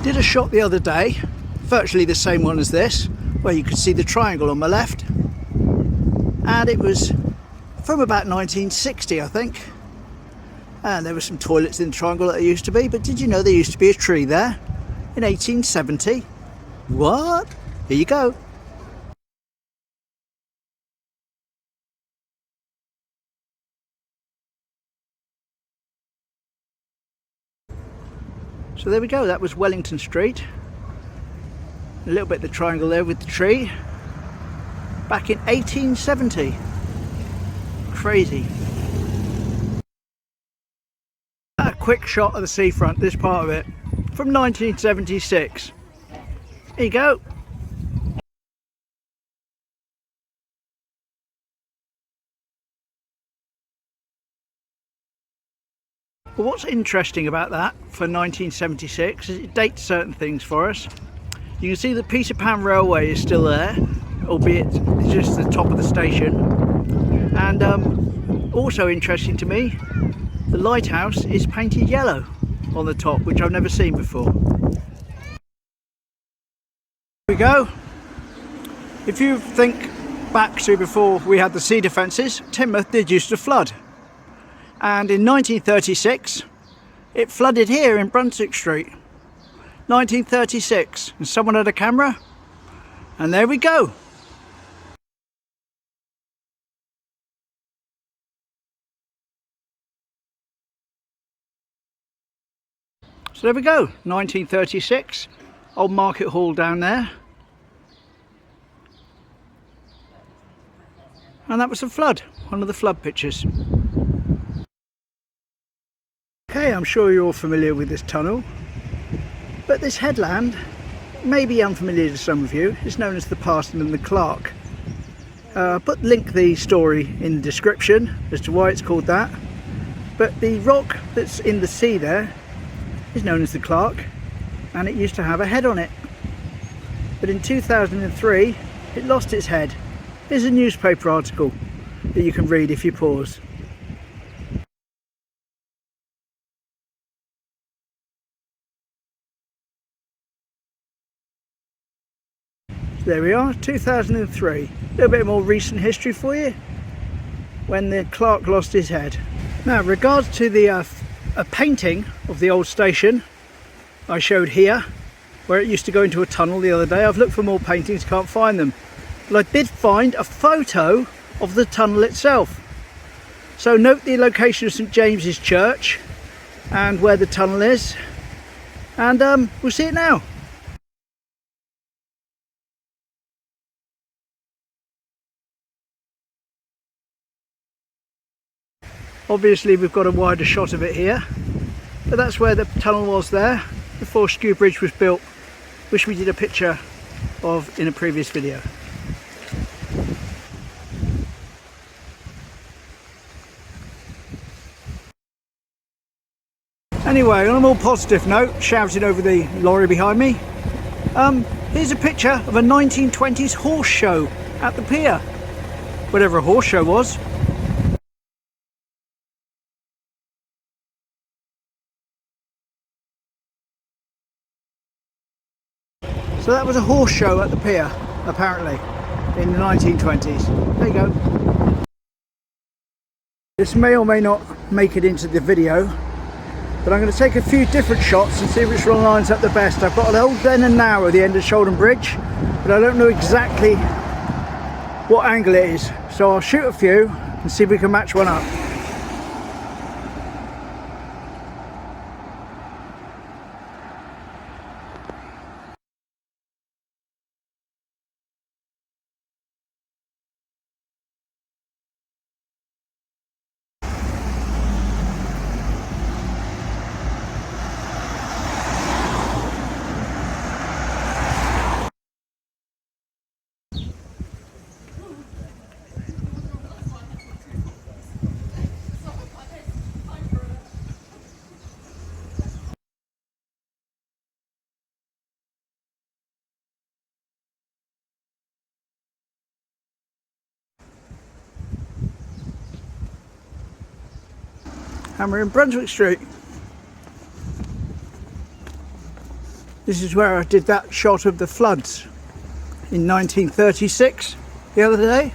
Did a shot the other day, virtually the same one as this, where you could see the triangle on my left, and it was from about 1960, I think. And there were some toilets in the triangle that there used to be, but did you know there used to be a tree there in 1870? What? Here you go. So there we go, that was Wellington Street. A little bit of the triangle there with the tree. Back in 1870. Crazy. A quick shot of the seafront, this part of it, from 1976. There you go. But what's interesting about that for 1976 is it dates certain things for us. You can see the Peter Pan Railway is still there, albeit it's just the top of the station. And also interesting to me, the lighthouse is painted yellow on the top, which I've never seen before. Here we go. If you think back to before we had the sea defences, Teignmouth did used to flood. And in 1936 it flooded here in Brunswick Street. 1936, and someone had a camera, and there we go. So there we go, 1936, old market hall down there. And that was the flood, one of the flood pictures. Okay, I'm sure you're all familiar with this tunnel, but this headland may be unfamiliar to some of you. It's known as the Parson and the Clark. But link the story in the description as to why it's called that. But the rock that's in the sea there is known as the Clark, and it used to have a head on it. But in 2003 it lost its head. Here's a newspaper article that you can read if you pause. There we are, 2003. A little bit more recent history for you, when the Clark lost his head. Now, in regards to the a painting of the old station I showed here, where it used to go into a tunnel the other day. I've looked for more paintings, can't find them. But I did find a photo of the tunnel itself. So note the location of St James's Church and where the tunnel is. And we'll see it now. Obviously we've got a wider shot of it here, but that's where the tunnel was there before Skew Bridge was built, which we did a picture of in a previous video. Anyway, on a more positive note, shouting over the lorry behind me, here's a picture of a 1920s horse show at the pier, whatever a horse show was. So that was a horse show at the pier, apparently, in the 1920s. There you go. This may or may not make it into the video, but I'm going to take a few different shots and see which one lines up the best. I've got an old then and now at the end of Shaldon Bridge, but I don't know exactly what angle it is. So I'll shoot a few and see if we can match one up. And we're in Brunswick Street. This is where I did that shot of the floods in 1936 the other day.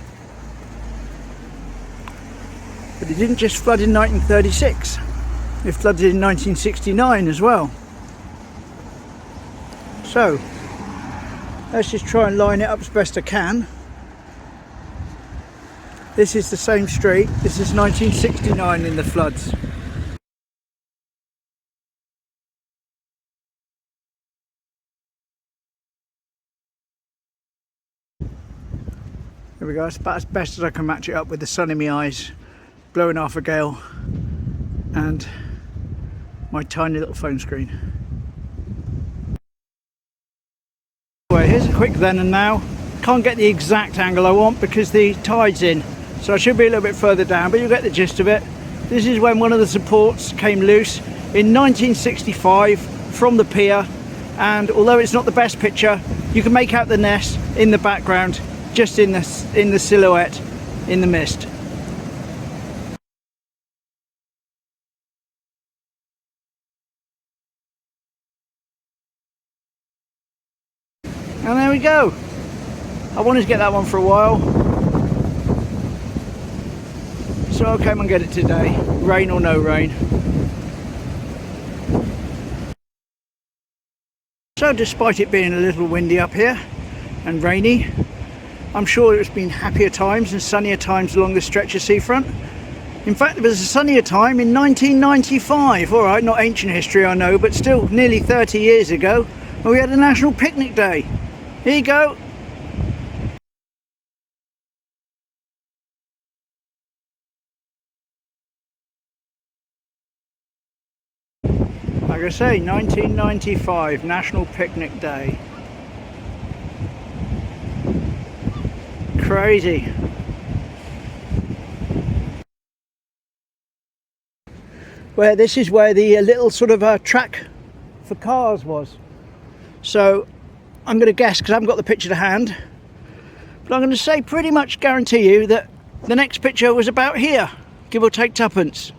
But it didn't just flood in 1936, it flooded in 1969 as well. So let's just try and line it up as best I can. This is the same street, this is 1969 in the floods. There we go, it's about as best as I can match it up with the sun in my eyes, blowing half a gale, and my tiny little phone screen. Anyway, here's a quick then and now. Can't get the exact angle I want because the tide's in, so I should be a little bit further down, but you'll get the gist of it. This is when one of the supports came loose in 1965 from the pier, and although it's not the best picture, you can make out the nest in the background, just in the silhouette in the mist. And there we go. I wanted to get that one for a while, so I'll come and get it today, rain or no rain. So despite it being a little windy up here and rainy, I'm sure it's been happier times and sunnier times along the stretch of seafront. In fact, there was a sunnier time in 1995. All right, not ancient history, I know, but still nearly 30 years ago, when we had a National Picnic Day. Here you go. Like I say, 1995, National Picnic Day. Crazy. Where this is where the little sort of track for cars was. So I'm going to guess, because I haven't got the picture to hand, but I'm going to say pretty much guarantee you that the next picture was about here, give or take tuppence.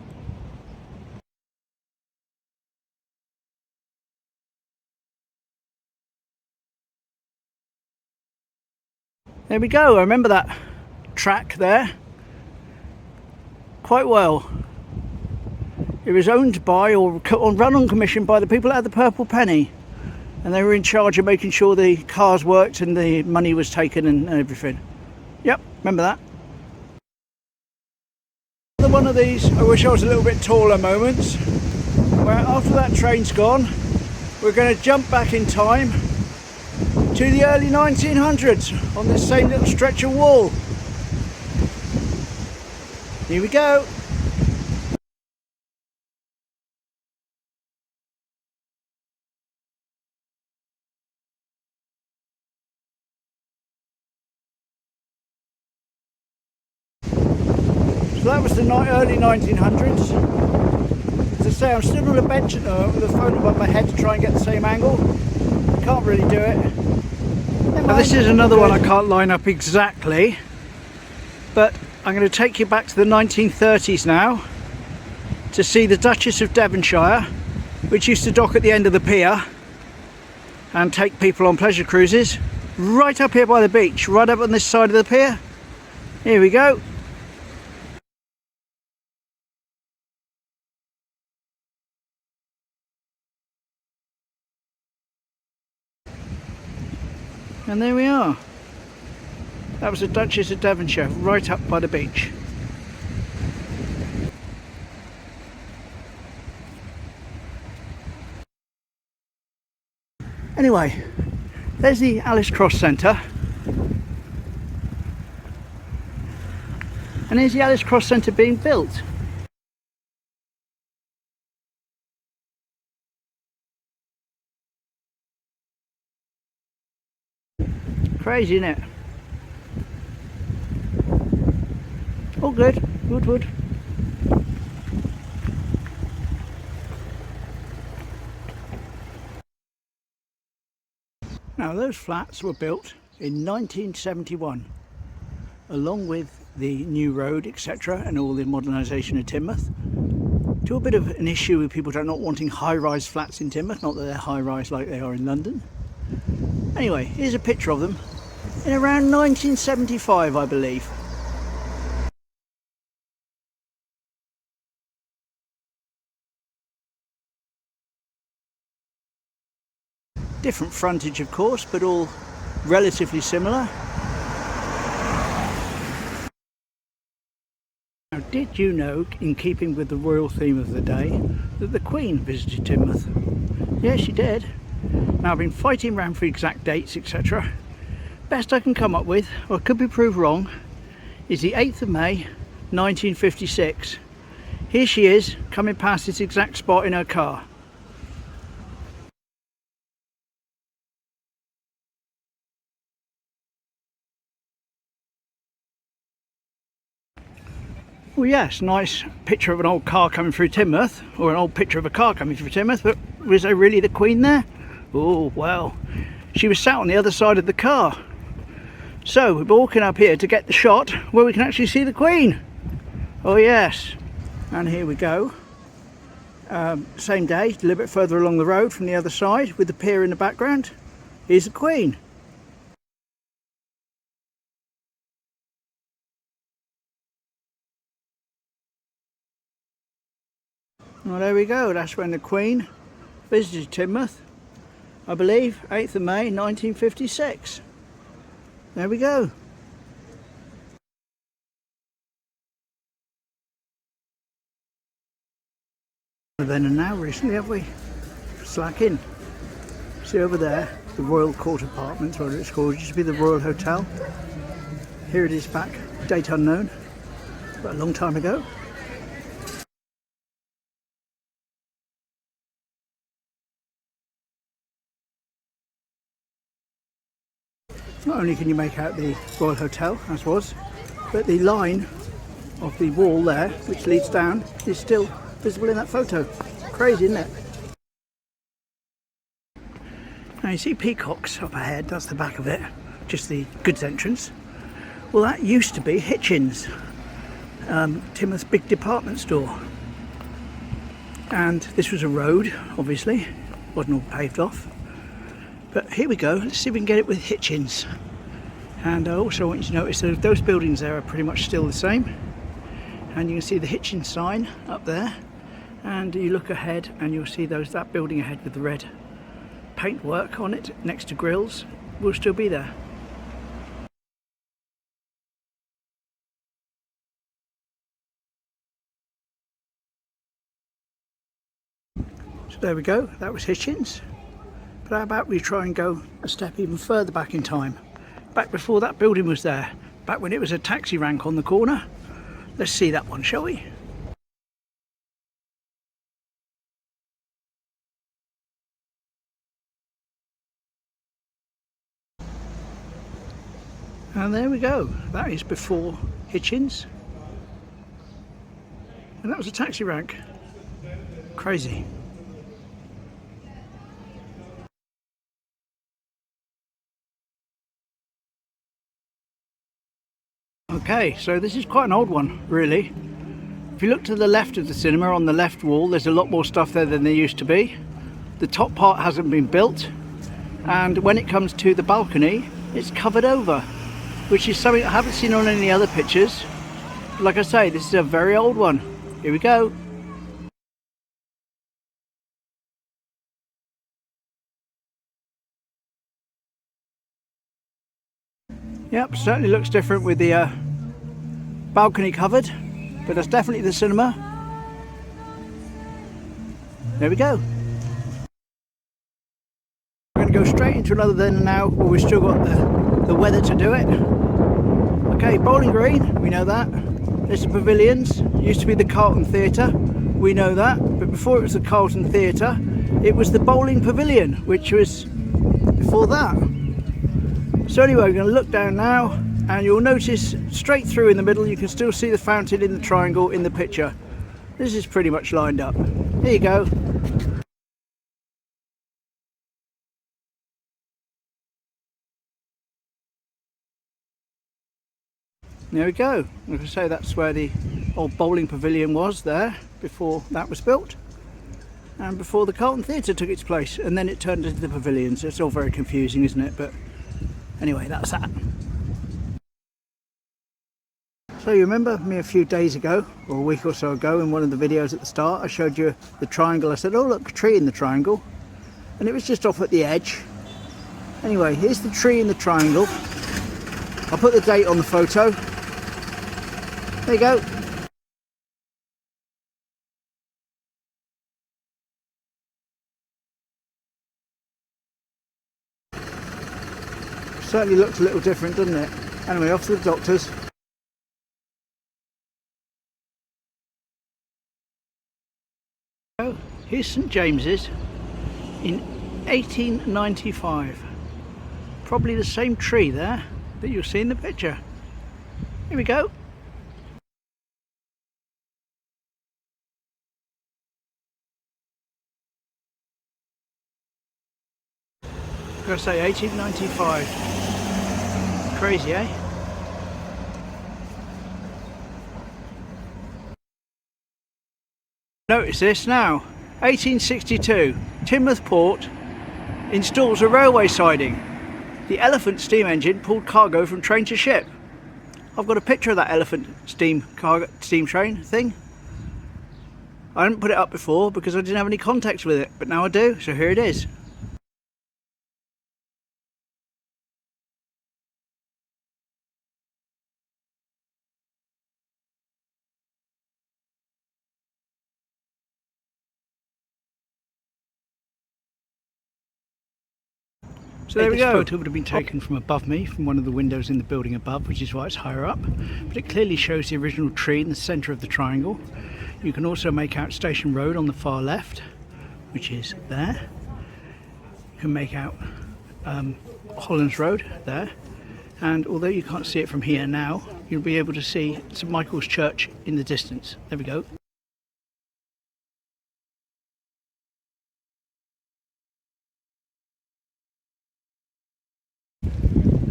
There we go, I remember that track there quite well. It was owned by, or run on commission by, the people that had the purple penny, and they were in charge of making sure the cars worked and the money was taken and everything. Yep, remember that. Another one of these I wish I was a little bit taller moments, where after that train's gone, we're going to jump back in time to the early 1900s on this same little stretch of wall. Here we go. So that was the early 1900s. As I say, I'm still on a bench at the moment with the phone above my head to try and get the same angle. Can't really do it. Now this is another one I can't line up exactly, but I'm going to take you back to the 1930s now to see the Duchess of Devonshire, which used to dock at the end of the pier and take people on pleasure cruises, right up here by the beach, right up on this side of the pier. Here we go. And there we are. That was the Duchess of Devonshire, right up by the beach. Anyway, there's the Alice Cross Centre. And here's the Alice Cross Centre being built. Crazy, isn't it? All good, wood. Now those flats were built in 1971, along with the new road, etc., and all the modernisation of Teignmouth, Still a bit of an issue with people not wanting high-rise flats in Teignmouth, not that they're high-rise like they are in London. Anyway, here's a picture of them in around 1975, I believe. Different frontage, of course, but all relatively similar. Now, did you know, in keeping with the royal theme of the day, that the Queen visited Teignmouth? Yes, she did. Now, I've been fighting around for exact dates, etc. Best I can come up with, or could be proved wrong, is the 8th of May 1956. Here she is, coming past this exact spot in her car. Well, yes, nice picture of an old car coming through Teignmouth, or an old picture of a car coming through Teignmouth, but was there really the Queen there? Oh, well, she was sat on the other side of the car. So, we're walking up here to get the shot where we can actually see the Queen. Oh, yes. And here we go. Same day, a little bit further along the road from the other side, with the pier in the background. Here's the Queen. Well, there we go, that's when the Queen visited Teignmouth, I believe, 8th of May 1956. There we go. Then and now recently, have we? Slacking. See over there, the Royal Court Apartments, whatever it's called, it used to be the Royal Hotel. Here it is back, date unknown, but a long time ago. Not only can you make out the Royal Hotel, as was, but the line of the wall there, which leads down, is still visible in that photo. Crazy, isn't it? Now you see peacocks up ahead, that's the back of it, just the goods entrance. Well, that used to be Hitchens, Teignmouth's big department store. And this was a road, obviously, wasn't all paved off. But here we go, let's see if we can get it with Hitchens. And I also want you to notice that those buildings there are pretty much still the same. And you can see the Hitchens sign up there. And you look ahead and you'll see that building ahead with the red paintwork on it next to grills will still be there. So there we go, that was Hitchens. But how about we try and go a step even further back in time? Back before that building was there, back when it was a taxi rank on the corner. Let's see that one, shall we? And there we go, that is before Hitchens. And that was a taxi rank. Crazy. Okay, so this is quite an old one, really. If you look to the left of the cinema, on the left wall, there's a lot more stuff there than there used to be. The top part hasn't been built, and when it comes to the balcony, it's covered over, which is something I haven't seen on any other pictures. Like I say, this is a very old one. Here we go. Yep, certainly looks different with the balcony covered, but that's definitely the cinema. There we go. We're going to go straight into another then and now, where we've still got the weather to do it. Okay, Bowling Green, we know that. There's the pavilions, used to be the Carlton Theatre, we know that, but before it was the Carlton Theatre, it was the Bowling Pavilion, which was before that. So anyway, we're going to look down now, and you'll notice straight through in the middle you can still see the fountain in the triangle in the picture. This is pretty much lined up. Here you go. There we go. Like I say, that's where the old bowling pavilion was there before that was built, and before the Carlton Theatre took its place, and then it turned into the pavilion. So it's all very confusing, isn't it? But anyway, that's that. So you remember me a few days ago, or a week or so ago, in one of the videos at the start, I showed you the triangle. I said, oh look, a tree in the triangle, and it was just off at the edge. Anyway, here's the tree in the triangle. I'll put the date on the photo. There you go. Certainly looks a little different, doesn't it? Anyway, off to the doctors. Oh, here's St James's in 1895. Probably the same tree there that you'll see in the picture. Here we go. I've got to say 1895. Crazy, eh? Notice this now. 1862, Teignmouth port installs a railway siding. The elephant steam engine pulled cargo from train to ship. I've got a picture of that elephant steam train thing. I hadn't put it up before because I didn't have any context with it, but now I do, so here it is. So there we go. This photo would have been taken from above me, from one of the windows in the building above, which is why it's higher up. But it clearly shows the original tree in the centre of the triangle. You can also make out Station Road on the far left, which is there. You can make out Hollands Road there. And although you can't see it from here now, you'll be able to see St Michael's Church in the distance. There we go.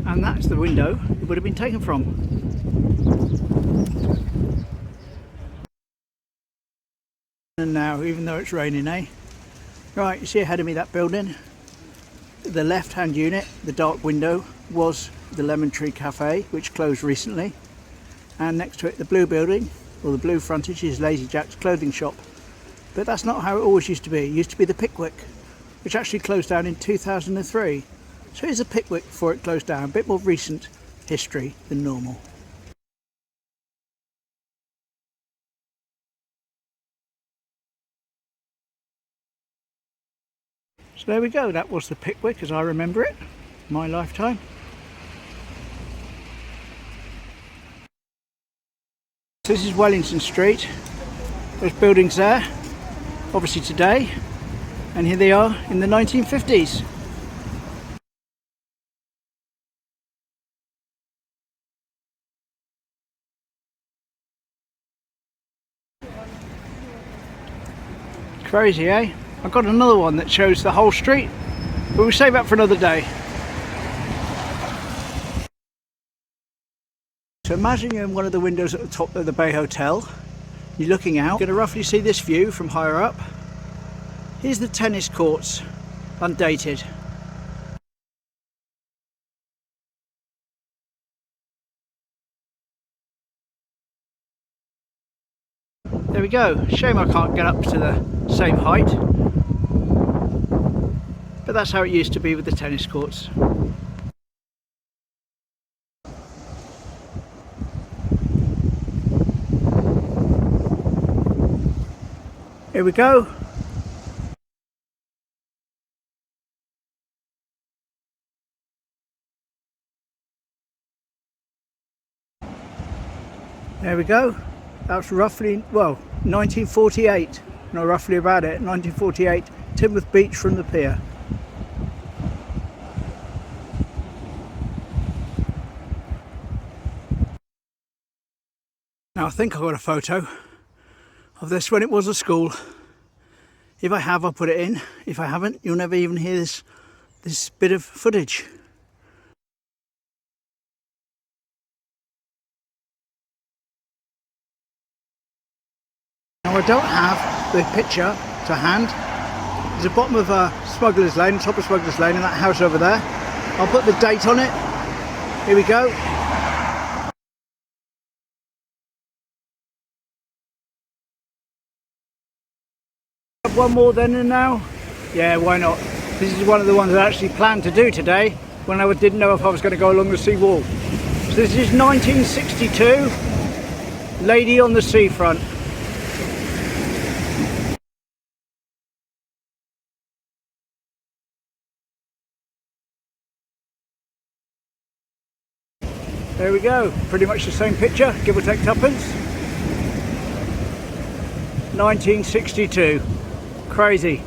And that's the window it would have been taken from. And now, even though it's raining, eh? Right, you see ahead of me that building? The left-hand unit, the dark window, was the Lemon Tree Cafe, which closed recently. And next to it, the blue building, or the blue frontage, is Lazy Jack's clothing shop. But that's not how it always used to be. It used to be the Pickwick, which actually closed down in 2003. So here's a Pickwick before it closed down, a bit more recent history than normal. So there we go, that was the Pickwick as I remember it, my lifetime. So this is Wellington Street, those buildings there, obviously today, and here they are in the 1950s. Crazy, eh? I've got another one that shows the whole street, but we'll save that for another day. So imagine you're in one of the windows at the top of the Bay Hotel. You're looking out. You're going to roughly see this view from higher up. Here's the tennis courts, undated. There we go. Shame I can't get up to the same height. But that's how it used to be with the tennis courts. Here we go. There we go. That's roughly, well, 1948. No, roughly about it. 1948, Teignmouth Beach from the pier. Now I think I got a photo of this when it was a school. If I have, I'll put it in. If I haven't, you'll never even hear this bit of footage. Now I don't have the picture to hand. There's a bottom of Smugglers Lane, top of Smugglers Lane, in that house over there. I'll put the date on it. Here we go. One more then and now. Yeah, why not? This is one of the ones I actually planned to do today when I didn't know if I was going to go along the sea wall. So this is 1962, Lady on the Seafront. There we go, pretty much the same picture, give or take tuppence. 1962, crazy.